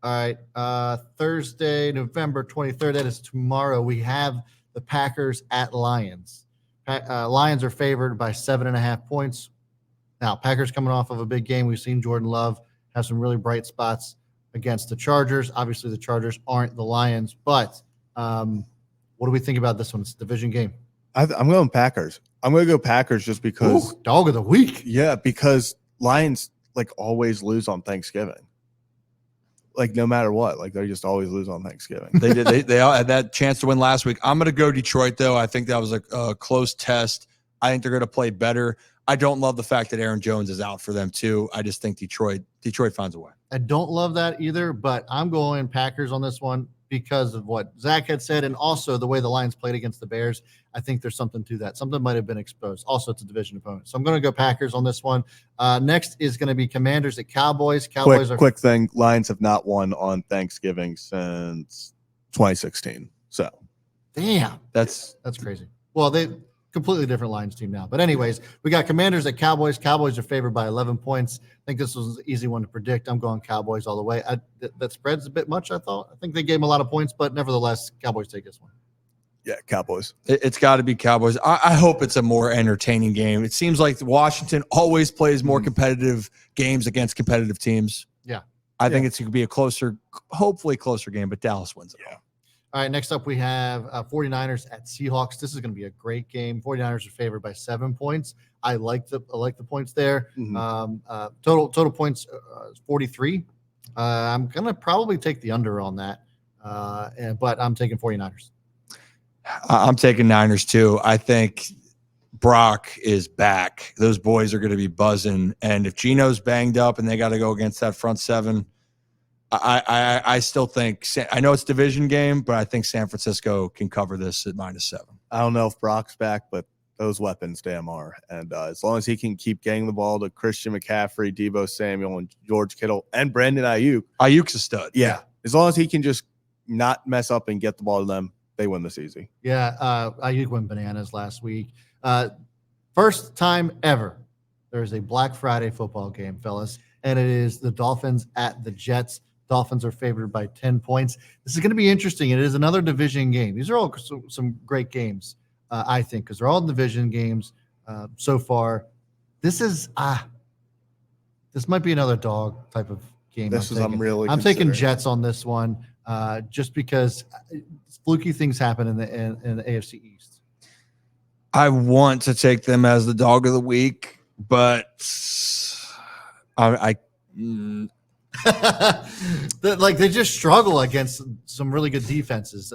All right. Thursday, November 23rd. That is tomorrow. We have the Packers at Lions. Lions are favored by 7.5 points. Now, Packers coming off of a big game. We've seen Jordan Love have some really bright spots against the Chargers. Obviously, the Chargers aren't the Lions, but what do we think about this one? It's a division game. I'm going Packers. I'm going to go Packers just because. Ooh, dog of the week. Yeah, because Lions always lose on Thanksgiving. No matter what, they just always lose on Thanksgiving. They all had that chance to win last week. I'm going to go Detroit, though. I think that was a close test. I think they're going to play better. I don't love the fact that Aaron Jones is out for them, too. I just think Detroit finds a way. I don't love that either, but I'm going Packers on this one because of what Zach had said and also the way the Lions played against the Bears. I think there's something to that. Something might have been exposed. Also, it's a division opponent. So I'm going to go Packers on this one. Next is going to be Commanders at Cowboys. Quick thing. Lions have not won on Thanksgiving since 2016. So, damn. That's crazy. Well, they completely different Lions team now. But anyways, we got Commanders at Cowboys. Cowboys are favored by 11 points. I think this was an easy one to predict. I'm going Cowboys all the way. That spread's a bit much, I thought. I think they gave them a lot of points, but nevertheless, Cowboys take this one. Yeah, Cowboys. It's got to be Cowboys. I hope it's a more entertaining game. It seems like Washington always plays more competitive games against competitive teams. Yeah. I think it's going to be a hopefully closer game, but Dallas wins it. Yeah. All right, next up we have 49ers at Seahawks. This is going to be a great game. 49ers are favored by 7 points. I like the points there. Mm-hmm. Total points 43. I'm going to probably take the under on that, but I'm taking 49ers. I'm taking Niners too. I think Brock is back. Those boys are going to be buzzing. And if Geno's banged up and they got to go against that front seven, I still think – I know it's a division game, but I think San Francisco can cover this at -7. I don't know if Brock's back, but those weapons damn are. And as long as he can keep getting the ball to Christian McCaffrey, Deebo Samuel, and George Kittle, and Brandon Ayuk. Ayuk's a stud. Yeah. As long as he can just not mess up and get the ball to them, they win this easy. Yeah, Ayuk went bananas last week. First time ever there's a Black Friday football game, fellas, and it is the Dolphins at the Jets. Dolphins are favored by 10 points. This is going to be interesting. It is another division game. These are all some great games, I think, because they're all division games so far. This might be another dog type of game. I'm taking Jets on this one just because fluky things happen in the AFC East. I want to take them as the dog of the week, but they just struggle against some really good defenses.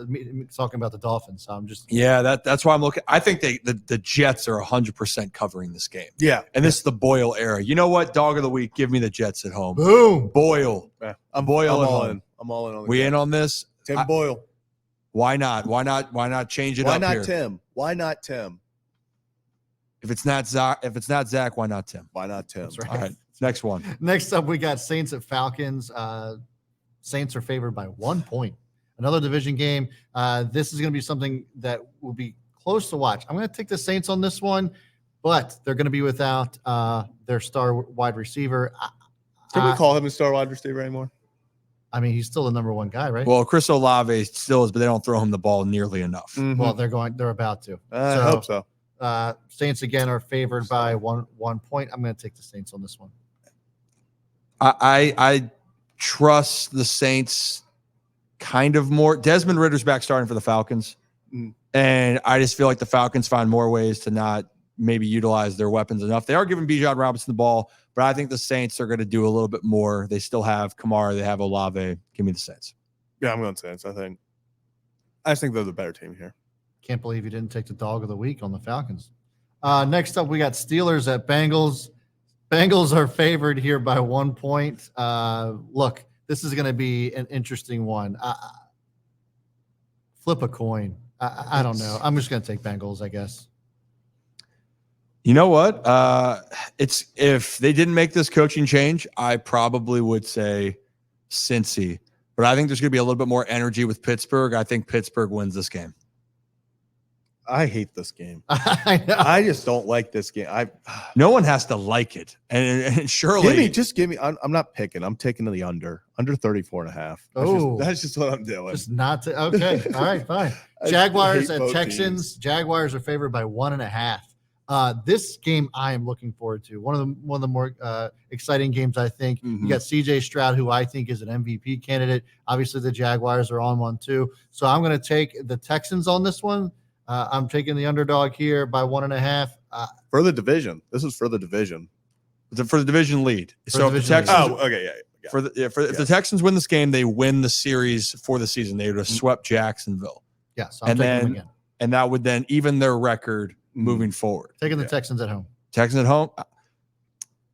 Talking about the Dolphins, so I'm just that's why I'm looking. I think the Jets are 100% covering this game. Yeah, and this is the Boyle era. You know what? Dog of the week. Give me the Jets at home. Boom, Boyle. Yeah. I'm all in. I'm all in on. We in on this? Tim Boyle. Why not? Why not change it up here? Why not Tim? If it's not Zach, why not Tim? Why not Tim? That's right. All right. Next one. Next up, we got Saints at Falcons. Saints are favored by 1 point. Another division game. This is going to be something that will be close to watch. I'm going to take the Saints on this one, but they're going to be without their star wide receiver. Can we call him a star wide receiver anymore? I mean, he's still the number one guy, right? Well, Chris Olave still is, but they don't throw him the ball nearly enough. Mm-hmm. Well, they're about to. I hope so. Saints again are favored by one point. I'm going to take the Saints on this one. I trust the Saints kind of more. Desmond Ritter's back starting for the Falcons. And I just feel like the Falcons find more ways to not maybe utilize their weapons enough. They are giving Bijan Robinson the ball, but I think the Saints are going to do a little bit more. They still have Kamara. They have Olave. Give me the Saints. Yeah, I'm going Saints. I just think they're the better team here. Can't believe you didn't take the dog of the week on the Falcons. Next up, we got Steelers at Bengals. Bengals are favored here by 1 point. Look, this is going to be an interesting one. Flip a coin. I don't know. I'm just going to take Bengals, I guess. You know what? It's if they didn't make this coaching change, I probably would say Cincy. But I think there's going to be a little bit more energy with Pittsburgh. I think Pittsburgh wins this game. I hate this game. I know. I just don't like this game. No one has to like it. And surely give me. I'm not picking. I'm taking the under 34.5. Oh. That's just what I'm doing. Just not to. Okay. All right. Fine. I Jaguars hate at both Texans. teams. Jaguars are favored by 1.5. This game I am looking forward to. One of the more exciting games, I think. You Mhm. got CJ Stroud, who I think is an MVP candidate. Obviously, the Jaguars are on one too. So I'm going to take the Texans on this one. I'm taking the underdog here by 1.5. For the division. This is for the division. for the division lead. So if the division lead. Texans Okay, yeah. if the Texans win this game, they win the series for the season. They would have swept Jacksonville. Yeah, so I'm And taking them then- again. And that would then even their record moving forward. Taking the yeah. Texans at home. Texans at home.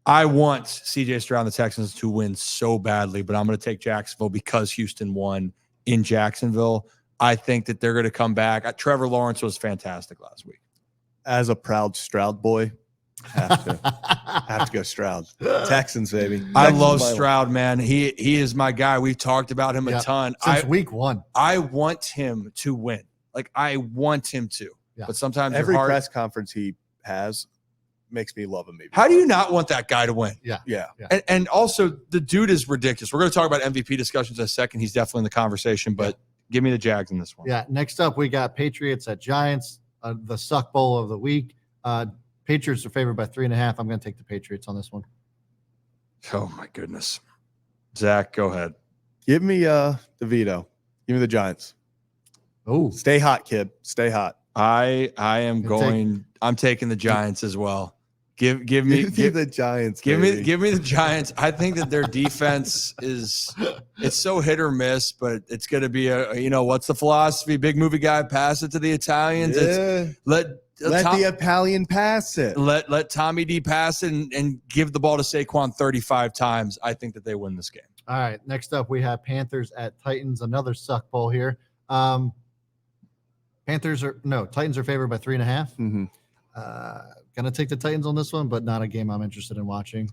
I want CJ Stroud and the Texans to win so badly, but I'm going to take Jacksonville because Houston won in Jacksonville. I think that they're going to come back. Trevor Lawrence was fantastic last week. As a proud Stroud boy, have to go Stroud. Texans, baby. I Texans love by one. Stroud, man. He is my guy. We've talked about him Yeah. a ton. Since week 1. I want him to win. Like I want him to. Yeah. But sometimes Every your heart, press conference he has makes me love him. Maybe. how do you not want that guy to win? Yeah. And also the dude is ridiculous. We're going to talk about MVP discussions in a second. He's definitely in the conversation, but give me the Jags in this one. Yeah. Next up, we got Patriots at Giants, the suck bowl of the week. Patriots are favored by 3.5. I'm going to take the Patriots on this one. Oh my goodness. Zach, go ahead. Give me the veto. Give me the Giants. Oh, Stay hot, kid. Stay hot. I am You I'm taking the Giants as well. Give me Give me the Giants. give baby. me the Giants. I think that their defense it's so hit or miss, but it's going to be what's the philosophy? Big movie guy, pass it to the Italians. Yeah. Let the Italian pass it. let Tommy D pass it and give the ball to Saquon 35 times. I think that they win this game. all right. Next up, we have Panthers at Titans, another suck bowl here. Titans are favored by 3.5. Mhm. Gonna take the Titans on this one, but not a game I'm interested in watching.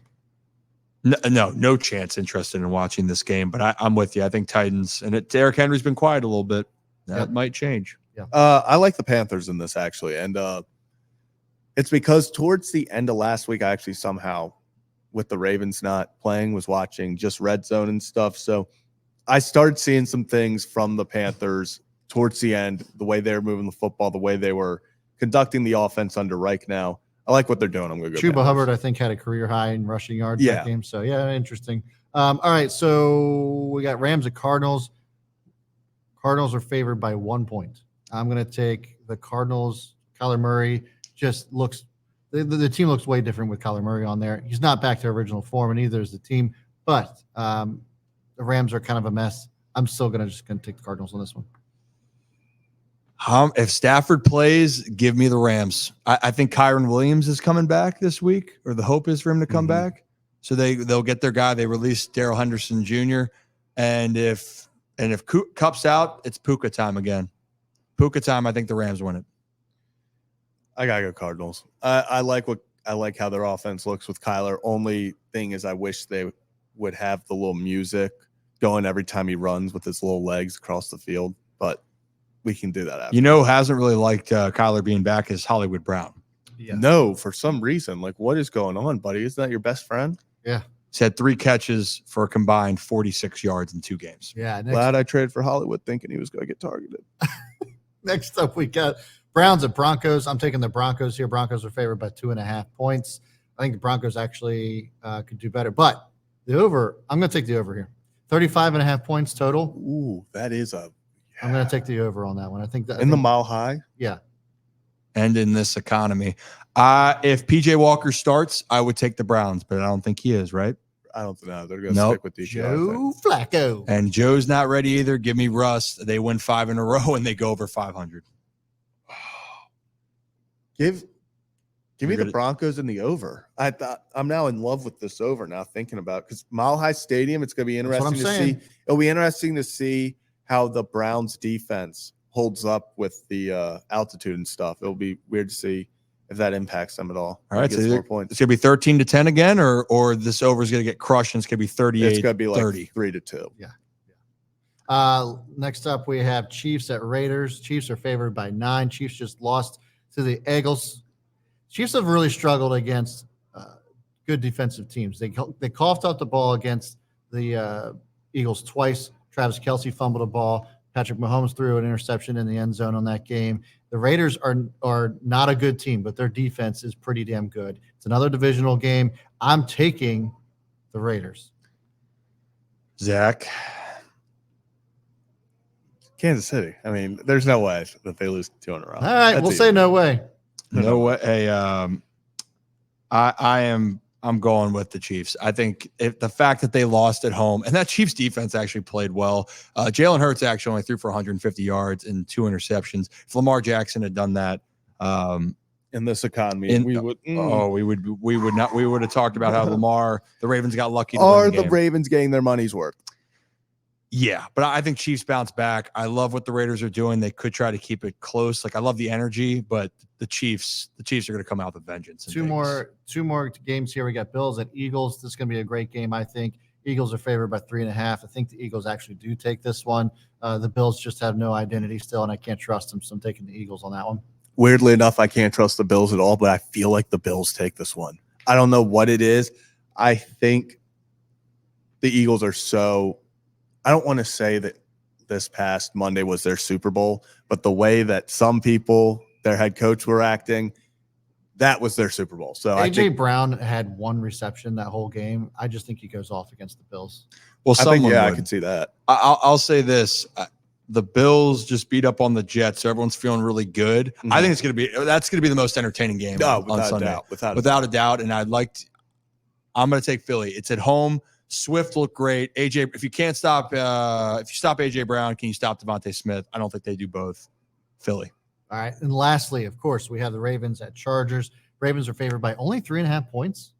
No chance interested in watching this game, but I'm with you. I think Titans and Derrick Henry's been quiet a little bit. That might change. I like the Panthers in this actually, and it's because towards the end of last week, I actually somehow, with the Ravens not playing, was watching just Red Zone and stuff. So I started seeing some things from the Panthers towards the end, the way they were moving the football, the way they were conducting the offense under Reich. Now I like what they're doing. I'm going to go. Chuba Panthers. Hubbard, I think, had a career high in rushing yards Yeah. that game. So yeah, interesting. All right, so we got Rams at Cardinals. Cardinals are favored by 1 point. I'm going to take the Cardinals. Kyler Murray just looks the team looks way different with Kyler Murray on there. He's not back to original form, and neither is the team. But the Rams are kind of a mess. I'm still going to take the Cardinals on this one. If Stafford plays, give me the Rams. I think Kyron Williams is coming back this week, or the hope is for him to come back. So they'll get their guy. They released Darrell Henderson Jr. And if Cup's out, it's Puka time again. Puka time. I think the Rams win it. I gotta go Cardinals. I like how their offense looks with Kyler. Only thing is, I wish they would have the little music going every time he runs with his little legs across the field. But we can do that. After. Hasn't really liked Kyler being back is Hollywood Brown. Yeah. No, for some reason, like what is going on, buddy? Isn't that your best friend? Yeah. He's had 3 catches for a combined 46 yards in 2 games. Yeah. Glad I traded for Hollywood, thinking he was going to get targeted. Next up, we got Browns at Broncos. I'm taking the Broncos here. Broncos are favored by 2.5 points. I think the Broncos actually could do better, but the over, I'm going to take the over here. 35.5 points total. Ooh, that is a. I'm going to take the over on that one. I think that the mile high. Yeah. And in this economy, if PJ Walker starts, I would take the Browns, but I don't think he is, right? I don't know. They're going to Nope. stick with DK. Joe Flacco. And Joe's not ready either. Give me Russ. They win 5 in a row and they go over 500. Give me You're the Broncos in the over. I'm now in love with this over now, thinking about because Mile High Stadium. It's going to be That's what interesting I'm to saying. see. It'll be interesting to see how the Browns defense holds up with the altitude and stuff. It'll be weird to see if that impacts them at all. All right, Gets so more points. it's going to be 13-10 again, or this over is going to get crushed and it's going to be 38-30. It's going to be like 3-2. Next up, we have Chiefs at Raiders. Chiefs are favored by 9. Chiefs just lost to the Eagles. Chiefs have really struggled against good defensive teams. They coughed out the ball against the Eagles twice. Travis Kelce fumbled a ball. Patrick Mahomes threw an interception in the end zone on that game. The Raiders are not a good team, but their defense is pretty damn good. It's another divisional game. I'm taking the Raiders. Zach. Kansas City. I mean, there's no way that they lose 2 in a row. All right, That's we'll easy. say no way. No way. Hey, I'm going with the Chiefs. I think if the fact that they lost at home and that Chiefs defense actually played well. Jalen Hurts actually only threw for 150 yards and 2 interceptions. If Lamar Jackson had done that, in this economy, we would. we would have talked about how the Ravens got lucky. To Are win the the game. Ravens getting their money's worth? Yeah, but I think Chiefs bounce back. I love what the Raiders are doing. They could try to keep it close. Like I love the energy, but the Chiefs are going to come out with vengeance. Two more games here. We got Bills at Eagles. This is going to be a great game, I think. Eagles are favored by 3.5. I think the Eagles actually do take this one. The Bills just have no identity still, and I can't trust them, so I'm taking the Eagles on that one. Weirdly enough, I can't trust the Bills at all, but I feel like the Bills take this one. I don't know what it is. I think the Eagles are so – I don't want to say that this past Monday was their Super Bowl, but the way that some people, their head coach, were acting, that was their Super Bowl. So AJ Brown had 1 reception that whole game. I just think he goes off against the Bills. Well, I can see that. I'll say this: the Bills just beat up on the Jets, so everyone's feeling really good. Mm-hmm. I think that's going to be the most entertaining game on Sunday, without a doubt. And I'm going to take Philly. It's at home. Swift looked great. AJ, if you stop AJ Brown, can you stop Devontae Smith? I don't think they do both. Philly. All right. And lastly, of course, we have the Ravens at Chargers. Ravens are favored by only 3.5 points.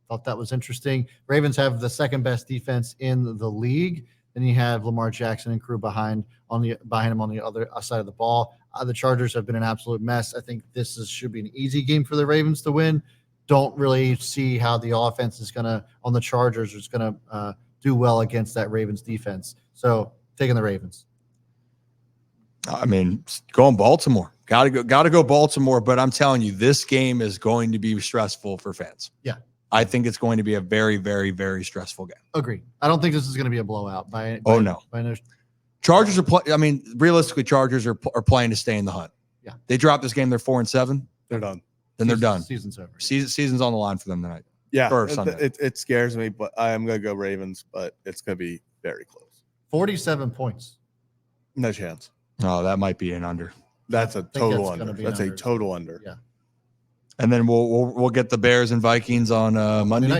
Thought that was interesting. Ravens have the second best defense in the league. Then you have Lamar Jackson and crew behind him on the other side of the ball. The Chargers have been an absolute mess. I think should be an easy game for the Ravens to win. Don't really see how the offense on the Chargers is going to do well against that Ravens defense. So taking the Ravens. I mean, going Baltimore. Got to go Baltimore. But I'm telling you, this game is going to be stressful for fans. Yeah. I think it's going to be a very, very, very stressful game. Agree. I don't think this is going to be a blowout. No. Chargers realistically, Chargers are playing to stay in the hunt. Yeah. They drop this game, they're 4-7. They're done. Then they're done. Season's over. Season's on the line for them tonight. Yeah, or Sunday. It scares me, but I am going to go Ravens, but it's going to be very close. 47 points. No chance. Oh, that might be an under. That's a total under. That's a total under. Yeah. And then we'll get the Bears and Vikings on Monday night.